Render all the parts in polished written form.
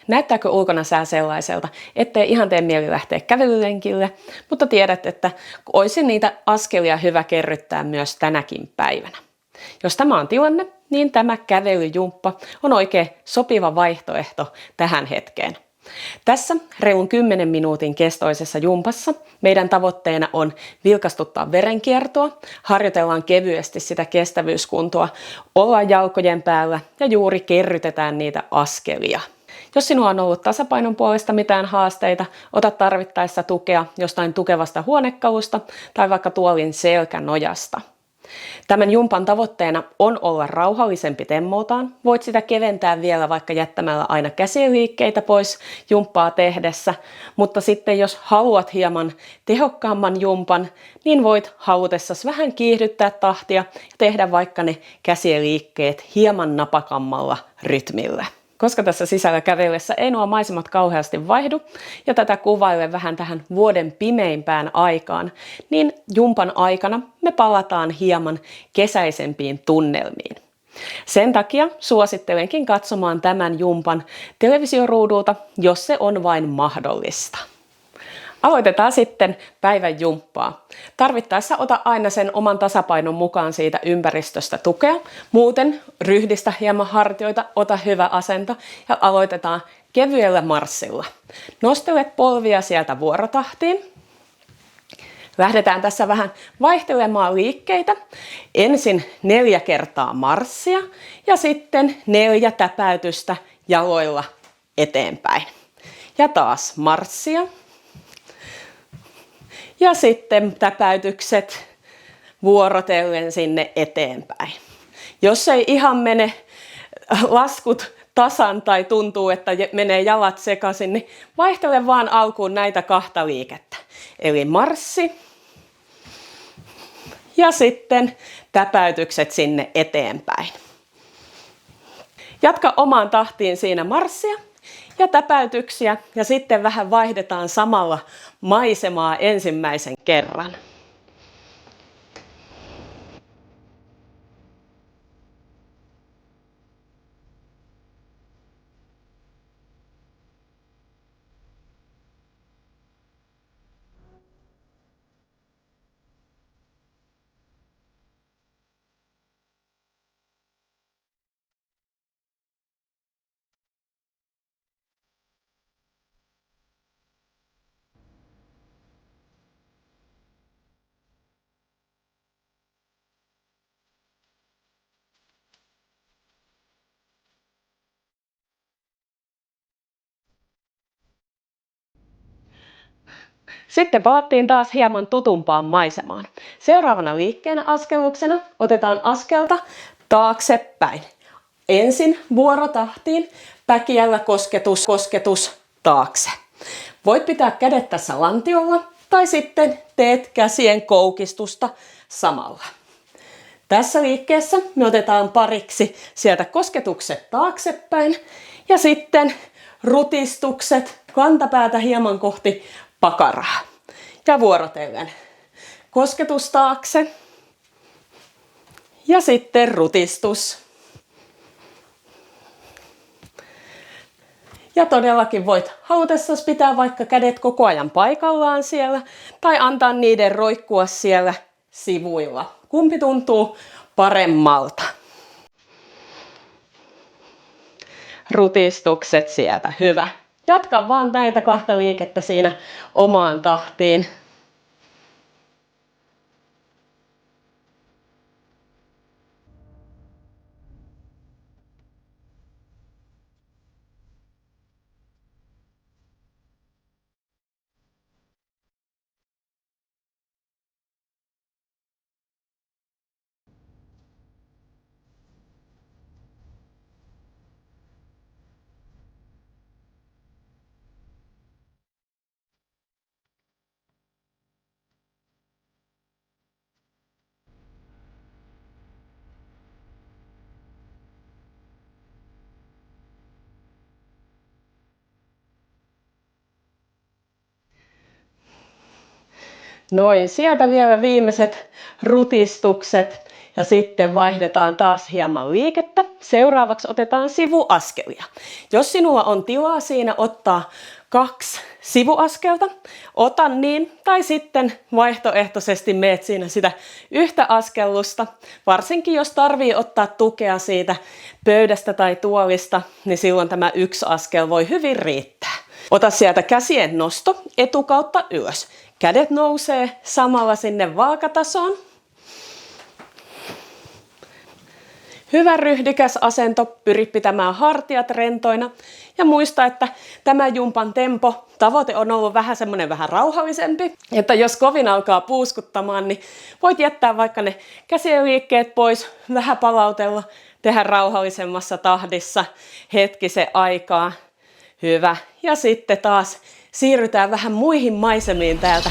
Näyttääkö ulkona sää sellaiselta, ettei ihan tee mieli lähteä kävelylenkille, mutta tiedät, että olisi niitä askelia hyvä kerryttää myös tänäkin päivänä. Jos tämä on tilanne, niin tämä kävelyjumppa on oikein sopiva vaihtoehto tähän hetkeen. Tässä reilun 10 minuutin kestoisessa jumpassa meidän tavoitteena on vilkastuttaa verenkiertoa, harjoitellaan kevyesti sitä kestävyyskuntoa, ollaan jalkojen päällä ja juuri kerrytetään niitä askelia. Jos sinulla on ollut tasapainon puolesta mitään haasteita, ota tarvittaessa tukea jostain tukevasta huonekalusta tai vaikka tuolin selkänojasta. Tämän jumpan tavoitteena on olla rauhallisempi temmoltaan. Voit sitä keventää vielä vaikka jättämällä aina käsiliikkeitä pois jumppaa tehdessä, mutta sitten jos haluat hieman tehokkaamman jumpan, niin voit halutessasi vähän kiihdyttää tahtia ja tehdä vaikka ne käsiliikkeet hieman napakammalla rytmillä. Koska tässä sisällä kävellessä ei nuo maisemat kauheasti vaihdu ja tätä kuvailen vähän tähän vuoden pimeimpään aikaan, niin jumpan aikana me palataan hieman kesäisempiin tunnelmiin. Sen takia suosittelenkin katsomaan tämän jumpan televisioruudulta, jos se on vain mahdollista. Aloitetaan sitten päivän jumppaa. Tarvittaessa ota aina sen oman tasapainon mukaan siitä ympäristöstä tukea. Muuten ryhdistä hieman hartioita, ota hyvä asento ja aloitetaan kevyellä marssilla. Nostele polvia sieltä vuorotahtiin. Lähdetään tässä vähän vaihtelemaan liikkeitä. Ensin 4 kertaa marssia ja sitten 4 täpäytystä jaloilla eteenpäin. Ja taas marssia. Ja sitten täpäytykset vuorotellen sinne eteenpäin. Jos ei ihan mene laskut tasan tai tuntuu, että menee jalat sekaisin, niin vaihtele vaan alkuun näitä 2 liikettä. Eli marssi ja sitten täpäytykset sinne eteenpäin. Jatka omaan tahtiin siinä marssia ja täpäytyksiä ja sitten vähän vaihdetaan samalla maisemaa ensimmäisen kerran. Sitten palattiin taas hieman tutumpaan maisemaan. Seuraavana liikkeenä askelluksena otetaan askelta taaksepäin. Ensin vuorotahtiin, päkiällä kosketus taakse. Voit pitää kädet tässä lantiolla tai sitten teet käsien koukistusta samalla. Tässä liikkeessä me otetaan pariksi sieltä kosketukset taaksepäin ja sitten rutistukset kantapäätä hieman kohti pakaraa. Ja vuorotellen kosketus taakse ja sitten rutistus. Ja todellakin voit halutessasi pitää vaikka kädet koko ajan paikallaan siellä tai antaa niiden roikkua siellä sivuilla. Kumpi tuntuu paremmalta? Rutistukset sieltä, hyvä. Jatka vaan näitä 2 liikettä siinä omaan tahtiin. Noin, sieltä vielä viimeiset rutistukset Ja sitten vaihdetaan taas hieman liikettä. Seuraavaksi otetaan sivuaskelia. Jos sinulla on tilaa siinä ottaa 2 sivuaskelta, ota niin, tai sitten vaihtoehtoisesti meet siinä sitä yhtä askellusta. Varsinkin jos tarvii ottaa tukea siitä pöydästä tai tuolista, niin silloin tämä 1 askel voi hyvin riittää. Ota sieltä käsien nosto etukautta ylös. Kädet nousee samalla sinne vaakatasoon. Hyvä ryhdikäs asento, pyri pitämään hartiat rentoina ja muista, että tämä jumpan tempo, tavoite on ollut vähän rauhallisempi, että jos kovin alkaa puuskuttamaan, niin voit jättää vaikka ne käsien liikkeet pois, vähän palautella, tehdä rauhallisemmassa tahdissa hetkisen aikaa. Hyvä. Ja sitten taas siirrytään vähän muihin maisemiin täältä.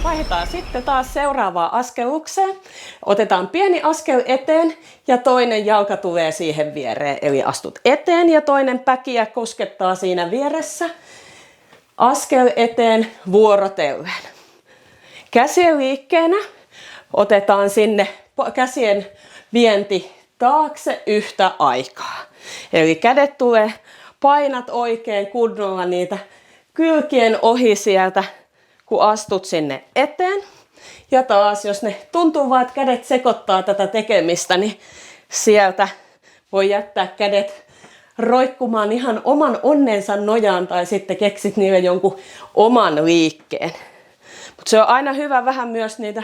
Vaihdetaan sitten taas seuraavaan askellukseen. Otetaan pieni askel eteen ja toinen jalka tulee siihen viereen. Eli astut eteen ja toinen päkiä koskettaa siinä vieressä. Askel eteen vuorotellen. Käsien liikkeenä otetaan sinne käsien vienti taakse yhtä aikaa. Eli kädet tulee, painat oikein kunnolla niitä kylkien ohi sieltä, kun astut sinne eteen. Ja taas, jos ne tuntuu vaan, että kädet sekoittaa tätä tekemistä, niin sieltä voi jättää kädet roikkumaan ihan oman onnensa nojaan tai sitten keksit niille jonkun oman liikkeen. Mutta se on aina hyvä vähän myös niitä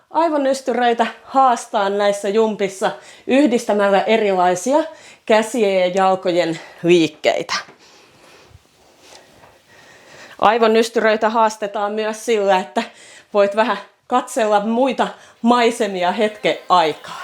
aivonystyröitä haastaa näissä jumpissa yhdistämällä erilaisia käsien ja jalkojen liikkeitä. Aivonystyröitä haastetaan myös sillä, että voit vähän katsella muita maisemia hetken aikaa.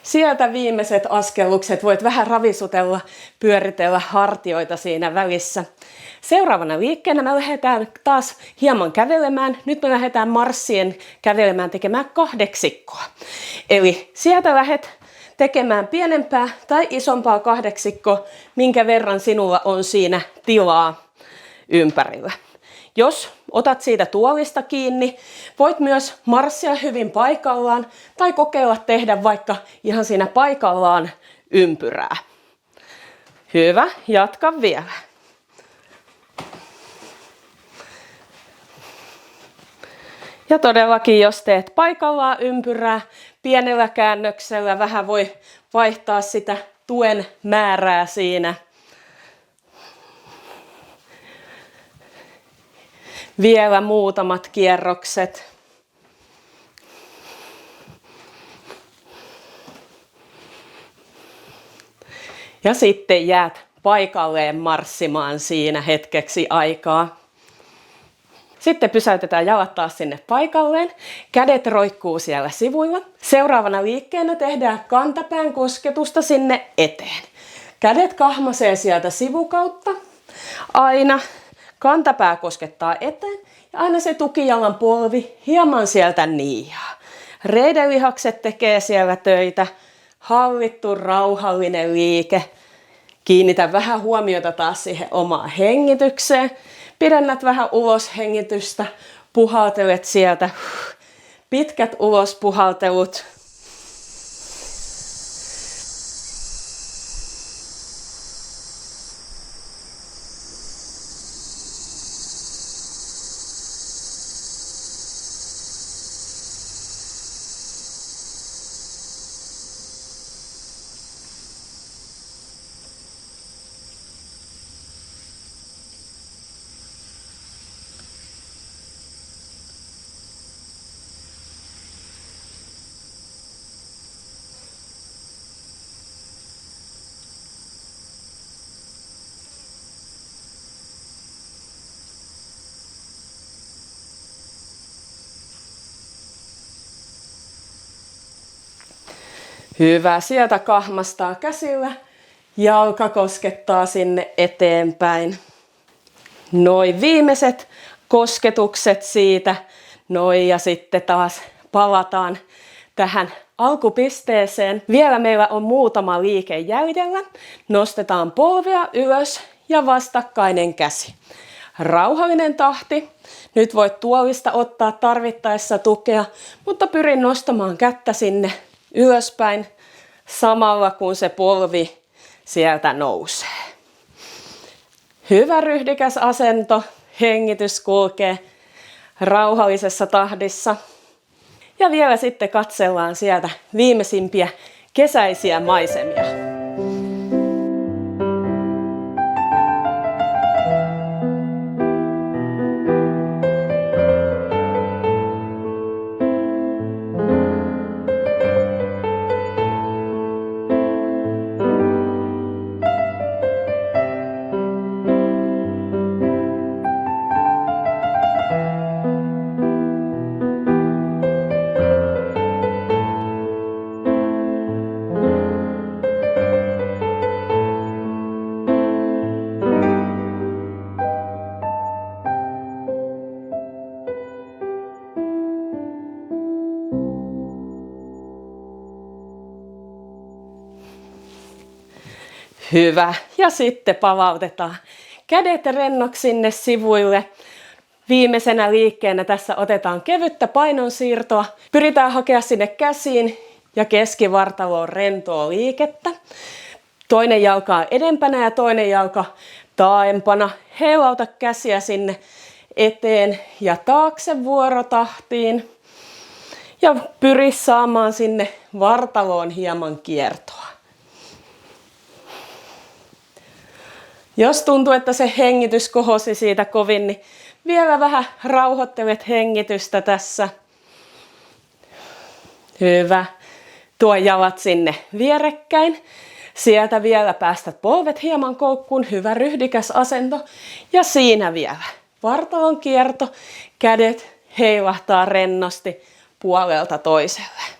Sieltä viimeiset askellukset voit vähän ravisutella, pyöritellä hartioita siinä välissä. Seuraavana liikkeenä me lähdetään taas hieman kävelemään. Nyt me lähdetään marssien kävelemään tekemään kahdeksikkoa. Eli sieltä lähdet tekemään pienempää tai isompaa kahdeksikkoa, minkä verran sinulla on siinä tilaa ympärillä. Jos otat siitä tuolista kiinni, voit myös marssia hyvin paikallaan tai kokeilla tehdä vaikka ihan siinä paikallaan ympyrää. Hyvä, jatka vielä. Ja todellakin, jos teet paikallaan ympyrää, pienellä käännöksellä vähän voi vaihtaa sitä tuen määrää siinä. Vielä muutamat kierrokset. Ja sitten jäät paikalleen marssimaan siinä hetkeksi aikaa. Sitten pysäytetään jalat taas sinne paikalleen. Kädet roikkuu siellä sivuilla. Seuraavana liikkeenä tehdään kantapään kosketusta sinne eteen. Kädet kahmasee sieltä sivukautta. Aina kantapää koskettaa eteen ja aina se tukijalan polvi hieman sieltä niiaa. Reidelihakset tekee siellä töitä. hallittu, rauhallinen liike. Kiinnitä vähän huomiota taas siihen omaan hengitykseen. Pidennät vähän uloshengitystä, puhaltelet sieltä. Pitkät ulospuhaltelut. Hyvä, sieltä kahmastaa käsillä, jalka koskettaa sinne eteenpäin. Noin viimeiset kosketukset siitä, noin ja sitten taas palataan tähän alkupisteeseen. Vielä meillä on muutama liike jäljellä. Nostetaan polvia ylös ja vastakkainen käsi. Rauhallinen tahti. Nyt voit tuolista ottaa tarvittaessa tukea, mutta pyrin nostamaan kättä sinne ylöspäin samalla kun se polvi sieltä nousee. Hyvä ryhdikäs asento, hengitys kulkee rauhallisessa tahdissa. Ja vielä sitten katsellaan sieltä viimeisimpiä kesäisiä maisemia. Hyvä. Ja sitten palautetaan kädet rennoksi sinne sivuille. Viimeisenä liikkeenä tässä otetaan kevyttä painonsiirtoa. Pyritään hakea sinne käsiin ja keskivartaloon rentoa liikettä. Toinen jalka on edempänä ja toinen jalka taaempana. Heilauta käsiä sinne eteen ja taakse vuorotahtiin. Ja pyri saamaan sinne vartaloon hieman kiertoa. Jos tuntuu, että se hengitys kohosi siitä kovin, niin vielä vähän rauhoittelet hengitystä tässä. Hyvä. Tuo jalat sinne vierekkäin. Sieltä vielä päästät polvet hieman koukkuun. Hyvä ryhdikäs asento. Ja siinä vielä vartalon kierto. Kädet heilahtaa rennosti puolelta toiselle.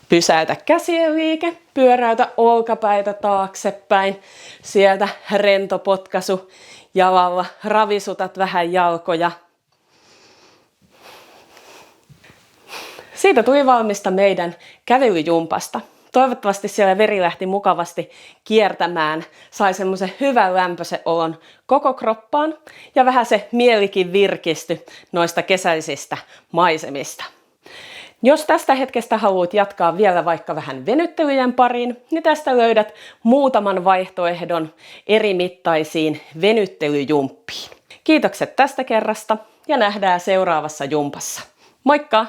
Pysäytä käsien liike, pyöräytä olkapäitä taaksepäin, sieltä rento potkaisu jalalla, ravisutat vähän jalkoja. Siitä tuli valmista meidän kävelyjumpasta. Toivottavasti siellä veri lähti mukavasti kiertämään, sai semmoisen hyvän lämpöisen olon koko kroppaan ja vähän se mielikin virkistyi noista kesäisistä maisemista. Jos tästä hetkestä haluat jatkaa vielä vaikka vähän venyttelyjen pariin, niin tästä löydät muutaman vaihtoehdon eri mittaisiin venyttelyjumppiin. Kiitokset tästä kerrasta ja nähdään seuraavassa jumpassa. Moikka!